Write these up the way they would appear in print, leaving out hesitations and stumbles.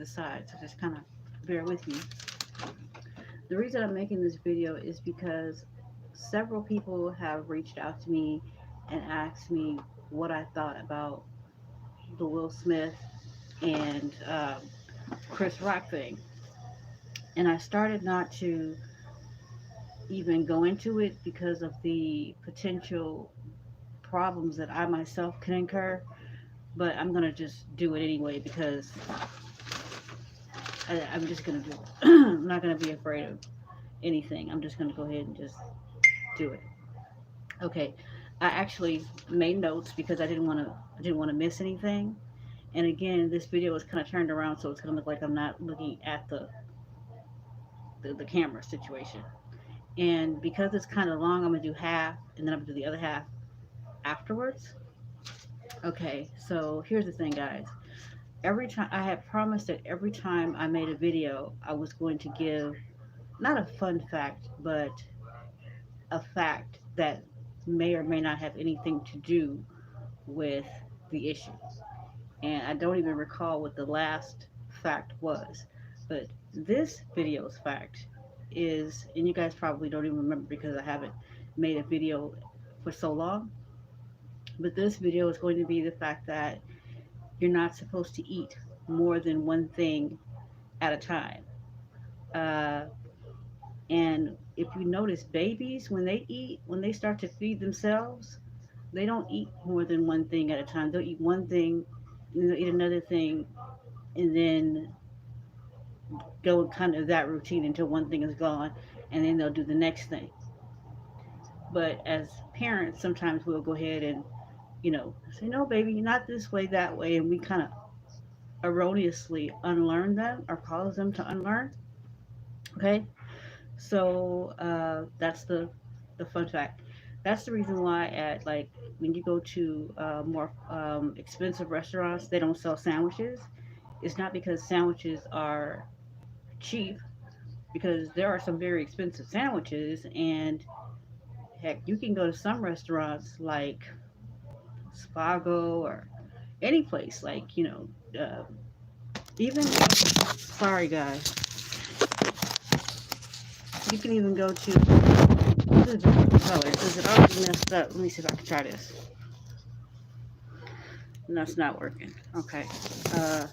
the side, so just kind of bear with me. The reason I'm making this video is because several people have reached out to me and asked me what I thought about the Will Smith and Chris Rock thing. And I started not to even go into it because of the potential problems that I myself can incur. But I'm going to just do it anyway because I'm just going to do it. I'm not going to be afraid of anything. I'm just going to go ahead and just do it. Okay. I actually made notes because I didn't want to miss anything. And again, this video is kind of turned around, so it's going to look like I'm not looking at the camera situation. And because it's kind of long, I'm going to do half, and then I'm going to do the other half afterwards. Okay, so here's the thing, guys. Every time I had promised that every time I made a video, I was going to give not a fun fact, but a fact that may or may not have anything to do with the issue. And I don't even recall what the last fact was. But this video's fact is, and you guys probably don't even remember because I haven't made a video for so long, but this video is going to be the fact that you're not supposed to eat more than one thing at a time. Uh, and if you notice, babies, when they eat, when they start to feed themselves, they don't eat more than one thing at a time. They'll eat one thing, and then they'll eat another thing, and then go kind of that routine until one thing is gone, and then they'll do the next thing. But as parents, sometimes we'll go ahead and, say, no, baby, not this way, that way, and we kind of erroneously unlearn them or cause them to unlearn. Okay, so that's the fun fact. That's the reason why at like when you go to more expensive restaurants, they don't sell sandwiches. It's not because sandwiches are cheap, because there are some very expensive sandwiches, and heck, you can go to some restaurants like Spago or any place, like even sorry guys, you can even go to this is a different color. Is it already messed up? Let me see if I can try this. No, it's not working. Okay. Uh,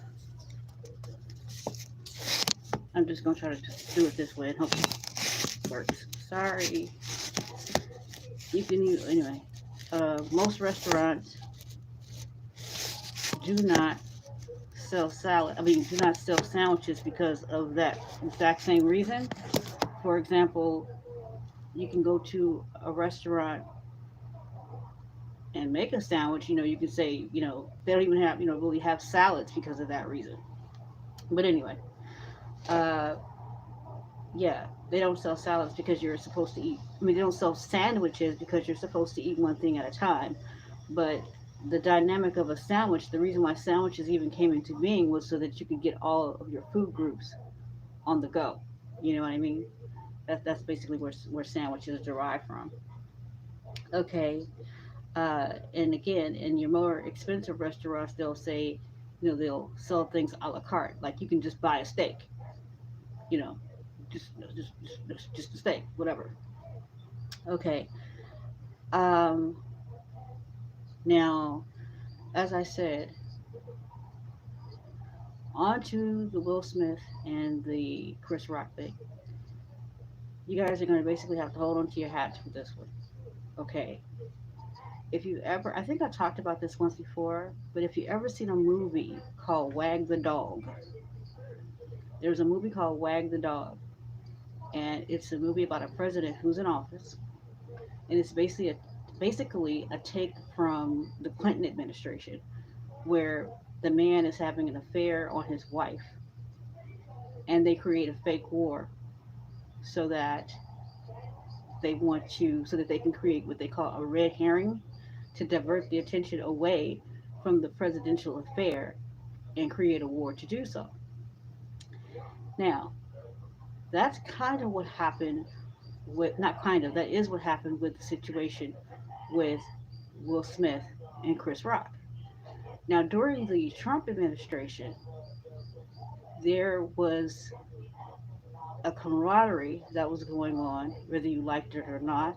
I'm just gonna try to just do it this way and hope it works. Sorry. You can use anyway. Most restaurants do not sell salad. I mean, do not sell sandwiches because of that exact same reason. For example, you can go to a restaurant and make a sandwich. You can say, they don't even have, really have salads because of that reason. But anyway, uh, yeah, they don't sell salads because you're supposed to eat. I mean, they don't sell sandwiches because you're supposed to eat one thing at a time. But the dynamic of a sandwich, the reason why sandwiches even came into being was so that you could get all of your food groups on the go. You know what I mean? That's basically where sandwiches derive from. Okay, and again, in your more expensive restaurants, they'll say, they'll sell things a la carte. Like you can just buy a steak, you know, just a steak, whatever. Okay. Um, Now, as I said, on to the Will Smith and the Chris Rock thing. You guys are going to basically have to hold on to your hats for this one. Okay. If you ever, I think I talked about this once before, but if you ever seen a movie called Wag the Dog, there's a movie called Wag the Dog, and it's a movie about a president who's in office, and it's basically a take from the Clinton administration, where the man is having an affair on his wife, and they create a fake war so that so that they can create what they call a red herring to divert the attention away from the presidential affair and create a war to do so. Now, that's kind of what happened with, not kind of, that is what happened with the situation with Will Smith and Chris Rock. Now, during the Trump administration, there was a camaraderie that was going on, whether you liked it or not,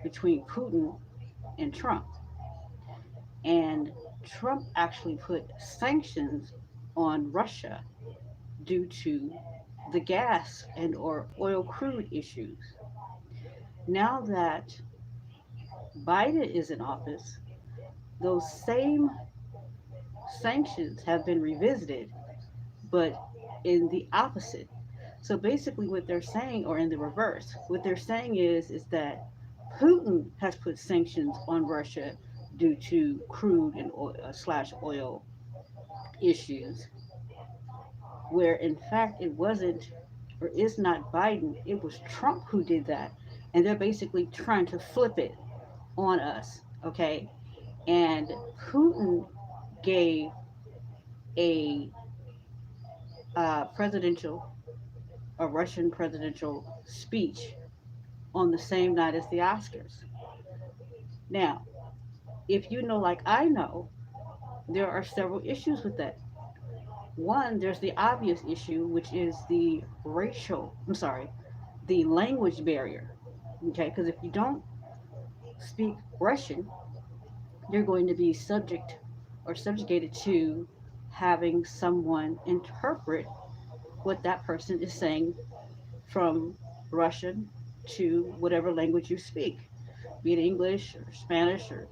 between Putin and Trump. And Trump actually put sanctions on Russia due to the gas and or oil crude issues. Now that Biden is in office, those same sanctions have been revisited, but in the opposite. So basically what they're saying, or in the reverse, what they're saying is that Putin has put sanctions on Russia due to crude and oil, slash oil issues, where in fact it wasn't or is not Biden, it was Trump who did that. And they're basically trying to flip it on us, okay? And Putin gave a presidential, a Russian presidential speech on the same night as the Oscars. Now, if you know, like I know, there are several issues with that. One, there's the obvious issue, which is I'm sorry, the language barrier. Okay, because if you don't speak Russian, you're going to be subject or subjugated to having someone interpret what that person is saying from Russian to whatever language you speak, be it English or Spanish or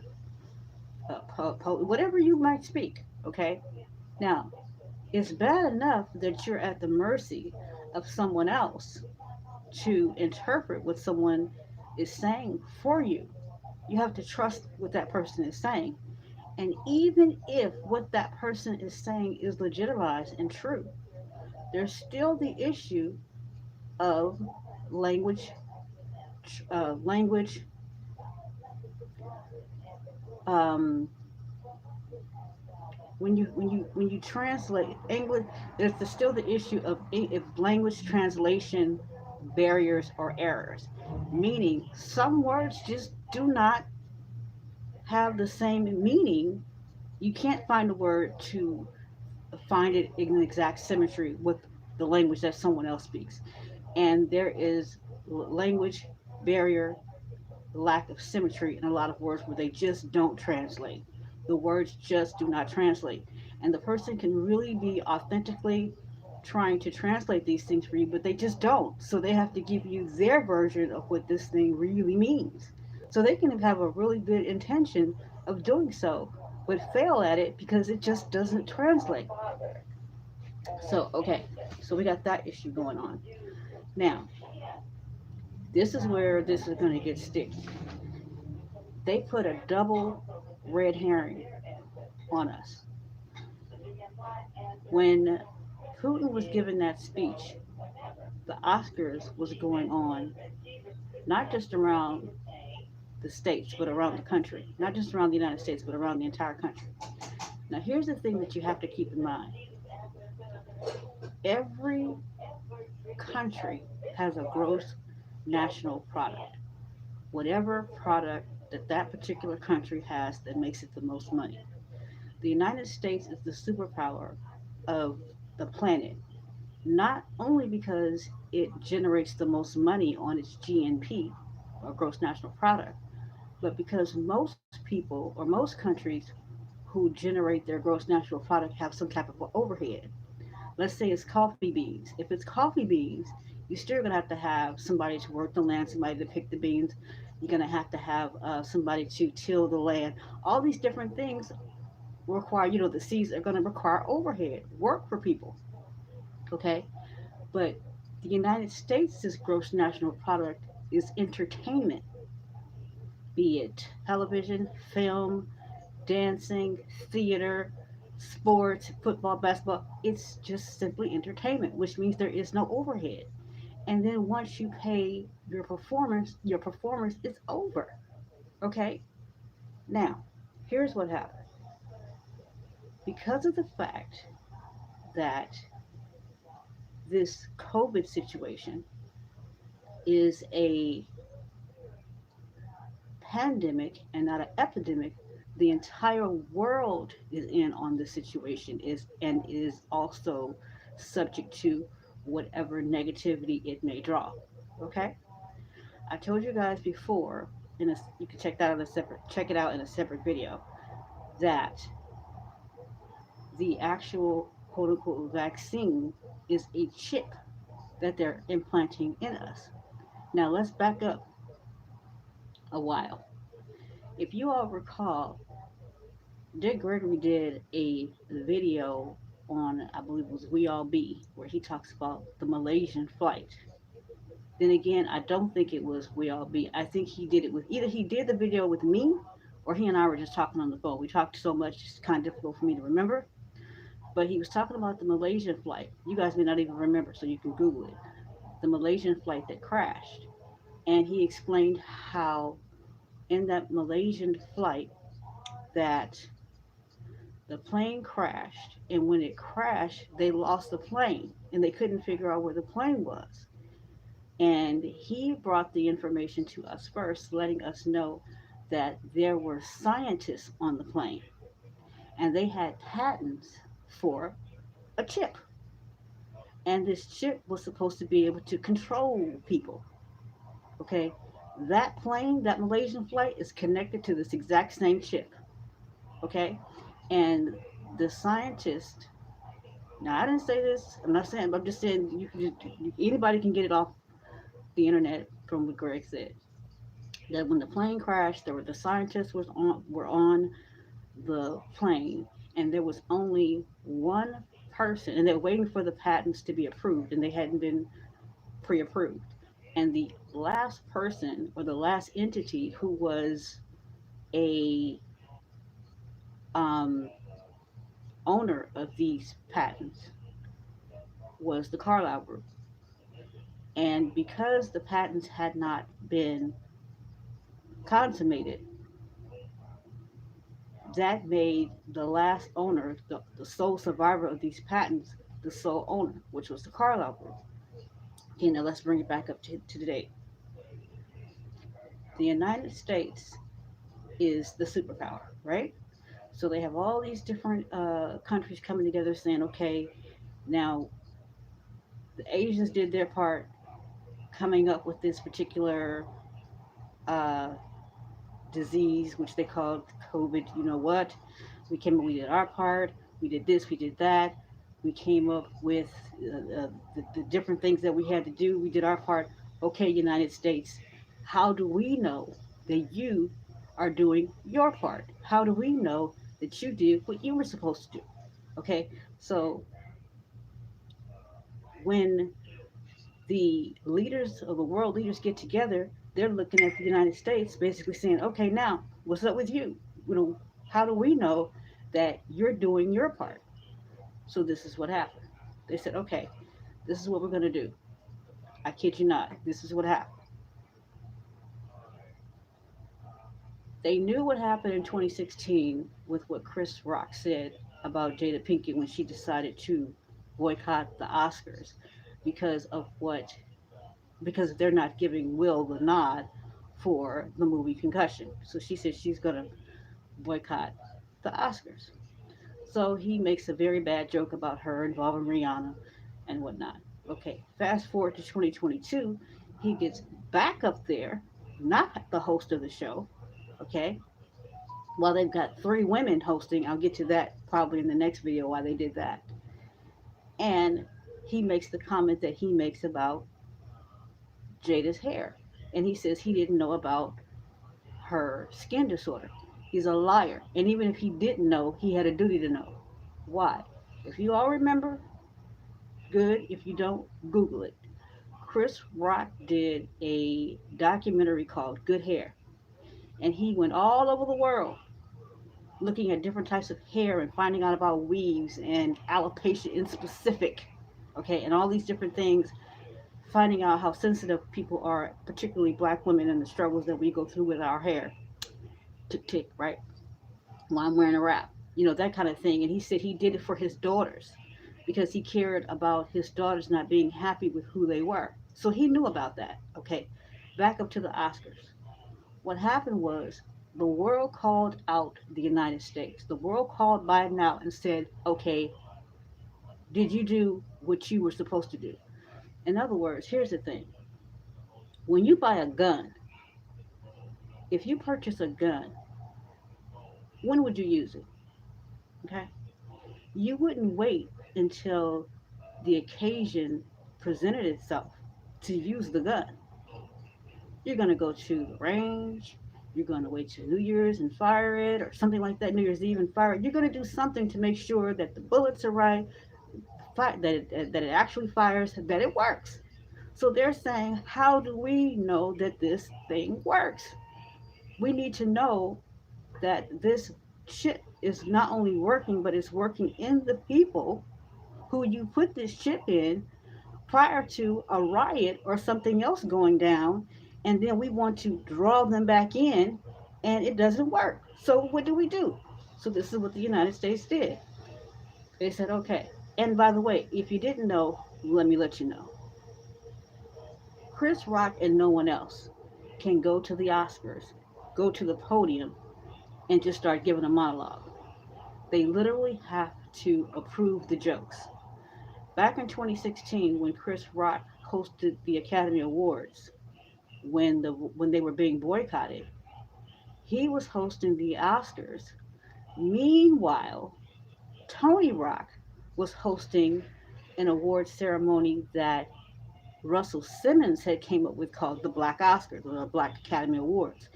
whatever you might speak. Okay, now it's bad enough that you're at the mercy of someone else to interpret what someone is saying for you. You have to trust what that person is saying. And even if what that person is saying is legitimized and true, there's still the issue of language, language, um, when you translate English, there's still the issue of if language translation barriers or errors, meaning some words just do not have the same meaning. You can't find a word to find it in exact symmetry with the language that someone else speaks, and there is language barrier, lack of symmetry in a lot of words where they just don't translate. The words just do not translate. And the person can really be authentically trying to translate these things for you, but they just don't. So they have to give you their version of what this thing really means. So they can have a really good intention of doing so, but fail at it because it just doesn't translate. So, okay, so we got that issue going on. Now, this is where this is going to get sticky. They put a double red herring on us. When Putin was giving that speech, the Oscars was going on not just around the states, but around the country. Not just around the United States, but around the entire country. Now, here's the thing that you have to keep in mind. Every country has a gross national product. Whatever product that that particular country has that makes it the most money. The United States is the superpower of the planet, not only because it generates the most money on its GNP, or gross national product, but because most people or most countries who generate their gross national product have some type of overhead. Let's say it's coffee beans. If it's coffee beans, you're still going to have somebody to work the land, somebody to pick the beans. You're going to have somebody to till the land. All these different things require, the seeds are going to require overhead, work for people. Okay. But the United States' gross national product is entertainment, be it television, film, dancing, theater, sports, football, basketball. It's just simply entertainment, which means there is no overhead. And then once you pay your performance is over. Okay? Now, here's what happened. Because of the fact that this COVID situation is a pandemic and not an epidemic, the entire world is in on the situation is and is also subject to whatever negativity it may draw. Okay? I told you guys before, you can check it out in a separate video, that the actual quote unquote vaccine is a chip that they're implanting in us. Now let's back up a while. If you all recall, Dick Gregory did a video on, I believe it was We All Be, where he talks about the Malaysian flight. Then again, I don't think it was We All Be. I think he did it with, either he did the video with me or he and I were just talking on the phone. We talked so much, it's kind of difficult for me to remember. But he was talking about the Malaysian flight. You guys may not even remember, so you can Google it. The Malaysian flight that crashed. And he explained how in that Malaysian flight that the plane crashed, and when it crashed they lost the plane and they couldn't figure out where the plane was. And he brought the information to us first, letting us know that there were scientists on the plane and they had patents for a chip. And this chip was supposed to be able to control people. Okay? That plane, that Malaysian flight, is connected to this exact same chip. Okay? And the scientist, now I didn't say this, I'm not saying, I'm just saying anybody can get it off the internet from what Greg said. That when the plane crashed, there were the scientists were on the plane, and there was only one person, and they're waiting for the patents to be approved, and they hadn't been pre-approved. And the last person or the last entity who was a um, owner of these patents was the Carlyle Group. And because the patents had not been consummated, that made the last owner, the sole survivor of these patents, the sole owner, which was the Carlyle Group. Okay, now let's bring it back up to today. The United States is the superpower, right? So they have all these different countries coming together saying, okay, now the Asians did their part coming up with this particular uh, disease, which they called COVID. You know what? We did our part. We did this, we did that. We came up with the different things that we had to do. We did our part. Okay, United States, how do we know that you are doing your part? How do we know that you did what you were supposed to do? Okay, so when the leaders of the world leaders get together, they're looking at the United States, basically saying, okay, now what's up with you? You know, how do we know that you're doing your part? So this is what happened. They said, okay, this is what we're going to do. I kid you not. This is what happened. They knew what happened in 2016 with what Chris Rock said about Jada Pinkett when she decided to boycott the Oscars because of what because they're not giving Will the nod for the movie Concussion. So she said she's going to boycott the Oscars. So he makes a very bad joke about her involving Rihanna and whatnot. Okay, fast forward to 2022, he gets back up there, not the host of the show. Okay, well, they've got three women hosting. I'll get to that probably in the next video why they did that. And he makes the comment that he makes about Jada's hair. And he says he didn't know about her skin disorder. He's a liar. And even if he didn't know, he had a duty to know. Why? If you all remember, good. If you don't, Google it. Chris Rock did a documentary called Good Hair. And he went all over the world looking at different types of hair and finding out about weaves and alopecia in specific. Okay, and all these different things, finding out how sensitive people are, particularly black women, and the struggles that we go through with our hair. Tick, tick, right? While I'm wearing a wrap. You know, that kind of thing. And he said he did it for his daughters because he cared about his daughters not being happy with who they were. So he knew about that. Okay, back up to the Oscars. What happened was the world called out the United States. The world called Biden out and said, okay, did you do what you were supposed to do. In other words, here's the thing: when you buy a gun, if you purchase a gun, when would you use it? Okay, you wouldn't wait until the occasion presented itself to use the gun. You're going to go to the range. You're going to wait till New Year's and fire it, or something like that, New Year's Eve and fire it. You're going to do something to make sure that the bullets are right, that it actually fires, that it works. So they're saying, how do we know that this thing works? We need to know that this chip is not only working, but it's working in the people who you put this chip in prior to a riot or something else going down, and then we want to draw them back in, and it doesn't work. So what do we do? So this is what the United States did. They said, okay. And by the way, if you didn't know, let me let you know. Chris Rock and no one else can go to the Oscars, go to the podium, and just start giving a monologue. They literally have to approve the jokes. Back in 2016, when Chris Rock hosted the Academy Awards, when they were being boycotted, he was hosting the Oscars. Meanwhile, Tony Rock was hosting an award ceremony that Russell Simmons had came up with called the Black Oscars or the Black Academy Awards.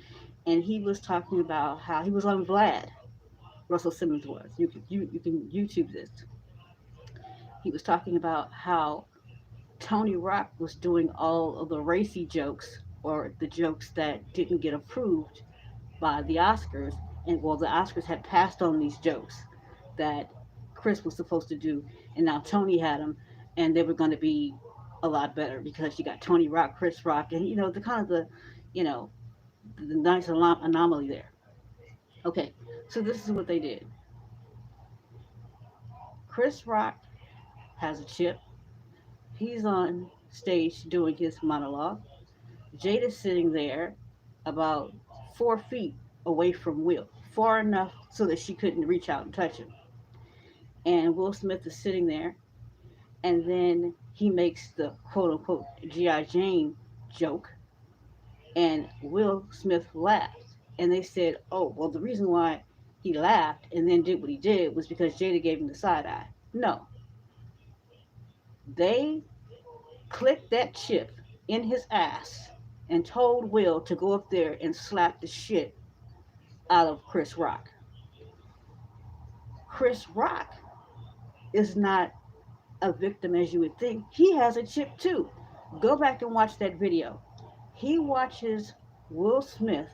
And he was talking about how he was on Vlad. Russell Simmons was. You can YouTube this. He was talking about how Tony Rock was doing all of the racy jokes or the jokes that didn't get approved by the Oscars. And well, the Oscars had passed on these jokes that Chris was supposed to do, and now Tony had them, and they were going to be a lot better because you got Tony Rock, Chris Rock, and the kind of you know, the nice anomaly there. Okay, so this is what they did. Chris Rock has a chip. He's on stage doing his monologue. Jada's sitting there about 4 feet away from Will, far enough so that she couldn't reach out and touch him. And Will Smith is sitting there, and then he makes the quote unquote G.I. Jane joke, and Will Smith laughed. And they said, oh, well, the reason why he laughed and then did what he did was because Jada gave him the side eye. No, they clicked that chip in his ass and told Will to go up there and slap the shit out of Chris Rock. Chris Rock is not a victim as you would think. He has a chip too. Go back and watch that video. He watches Will Smith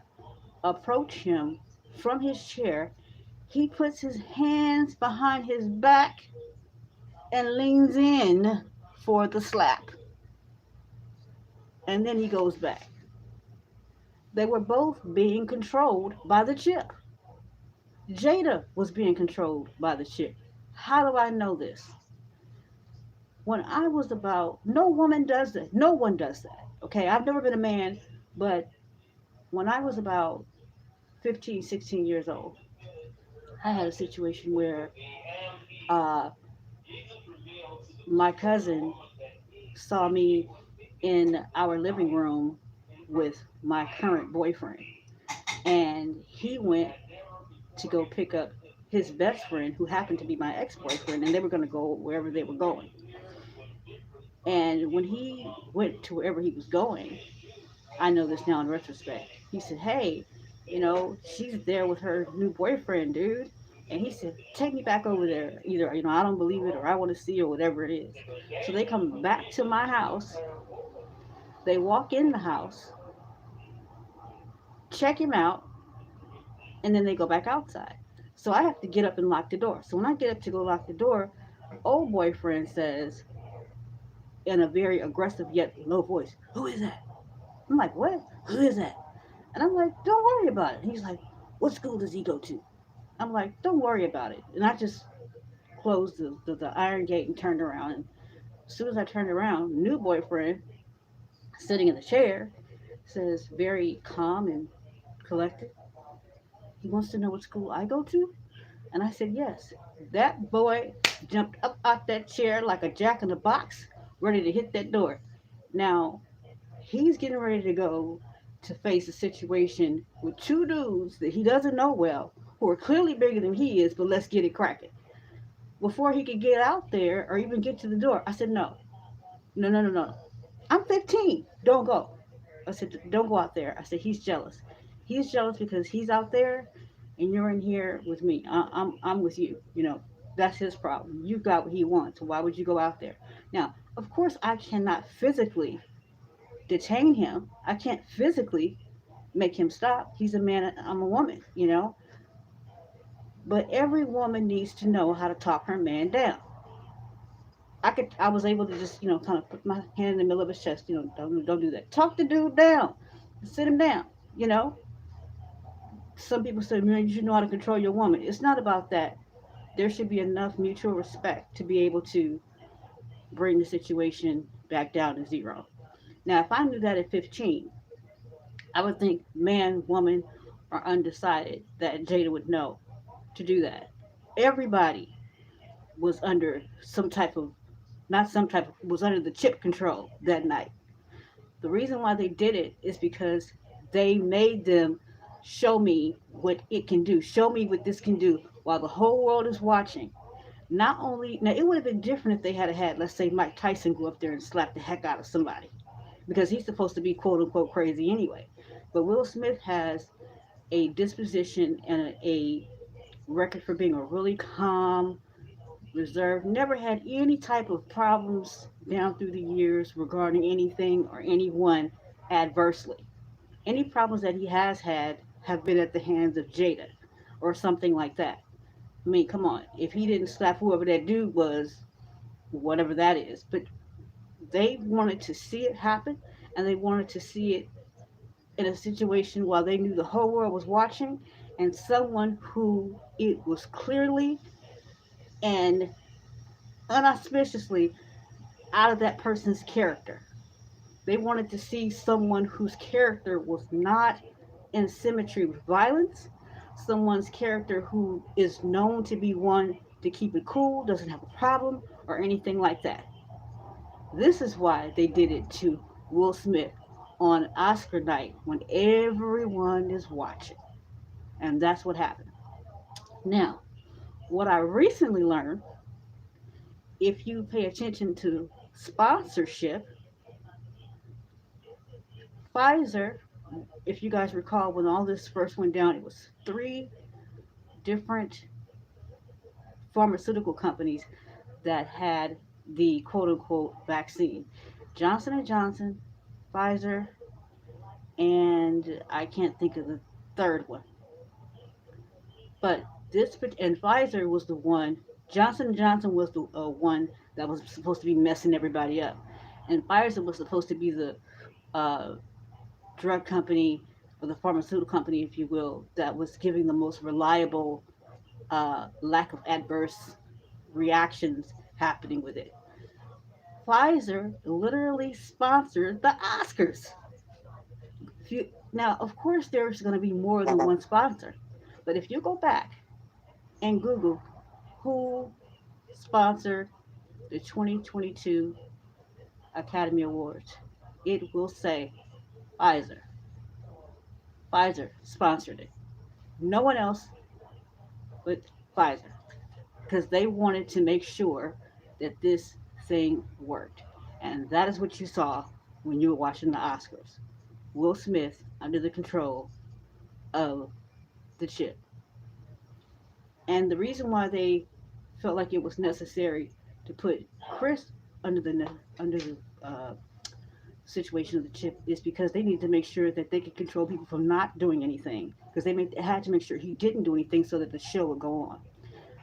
approach him from his chair. He puts his hands behind his back and leans in for the slap. And then he goes back. They were both being controlled by the chip. Jada was being controlled by the chip. How do I know this? When I was about, no woman does that. No one does that. Okay, I've never been a man, but when I was about 15, 16 years old, I had a situation where uh, my cousin saw me in our living room with my current boyfriend. And he went to go pick up his best friend, who happened to be my ex boyfriend, and they were going to go wherever they were going. And when he went to wherever he was going, I know this now in retrospect, he said, hey, she's there with her new boyfriend, dude. And he said, take me back over there. Either, I don't believe it or I want to see or whatever it is. So they come back to my house. They walk in the house, check him out, and then they go back outside. So I have to get up and lock the door. So when I get up to go lock the door, old boyfriend says in a very aggressive yet low voice, who is that? I'm like, what? Who is that? And I'm like, don't worry about it. And he's like, what school does he go to? I'm like, don't worry about it. And I just closed the iron gate and turned around. And as soon as I turned around, new boyfriend sitting in the chair says, very calm and collected, he wants to know what school I go to. And I said, yes. That boy jumped up out that chair like a jack in the box, ready to hit that door. Now, he's getting ready to go to face a situation with two dudes that he doesn't know well, who are clearly bigger than he is, but let's get it cracking. Before he could get out there or even get to the door, I said, no, no, no, no, no. I'm 15. Don't go. I said, don't go out there. I said, he's jealous. He's jealous because he's out there and you're in here with me. I'm with you. You know, that's his problem. You got what he wants. So why would you go out there? Now, of course, I cannot physically detain him. I can't physically make him stop. He's a man. I'm a woman, you know. But every woman needs to know how to talk her man down. I was able to just, kind of put my hand in the middle of his chest, don't do that. Talk the dude down. Sit him down, you know. Some people say, man, you should know how to control your woman. It's not about that. There should be enough mutual respect to be able to bring the situation back down to zero. Now, if I knew that at 15, I would think man, woman, or undecided that Jada would know to do that. Everybody was under some type of, not some type of, was under the chip control that night. The reason why they did it is because they made them show me what it can do, show me what this can do while the whole world is watching. Not only, now it would have been different if they had, let's say, Mike Tyson go up there and slap the heck out of somebody because he's supposed to be quote unquote crazy anyway. But Will Smith has a disposition and a record for being a really calm, reserved, never had any type of problems down through the years regarding anything or anyone adversely. Any problems that he has had have been at the hands of Jada or something like that. I mean, come on. If he didn't slap whoever that dude was, whatever that is, but they wanted to see it happen and they wanted to see it in a situation while they knew the whole world was watching and someone who it was clearly and unauspiciously out of that person's character. They wanted to see someone whose character was not in symmetry with violence, someone's character who is known to be one to keep it cool, doesn't have a problem, or anything like that. This is why they did it to Will Smith on Oscar night when everyone is watching. And that's what happened. Now, what I recently learned, if you pay attention to sponsorship, Pfizer, if you guys recall when all this first went down, it was three different pharmaceutical companies that had the quote unquote vaccine. Johnson and Johnson, Pfizer, and I can't think of the third one. But this and Pfizer was the one. Johnson and Johnson was the one that was supposed to be messing everybody up, and Pfizer was supposed to be the uh, drug company or the pharmaceutical company, if you will, that was giving the most reliable lack of adverse reactions happening with it. Pfizer literally sponsored the Oscars. Now, of course, there's going to be more than one sponsor, but if you go back and Google who sponsored the 2022 Academy Awards, it will say Pfizer. Pfizer sponsored it. No one else but Pfizer, because they wanted to make sure that this thing worked. And that is what you saw when you were watching the Oscars. Will Smith under the control of the chip. And the reason why they felt like it was necessary to put Chris under the situation of the chip is because they needed to make sure that they could control people from not doing anything because they had to make sure he didn't do anything so that the show would go on.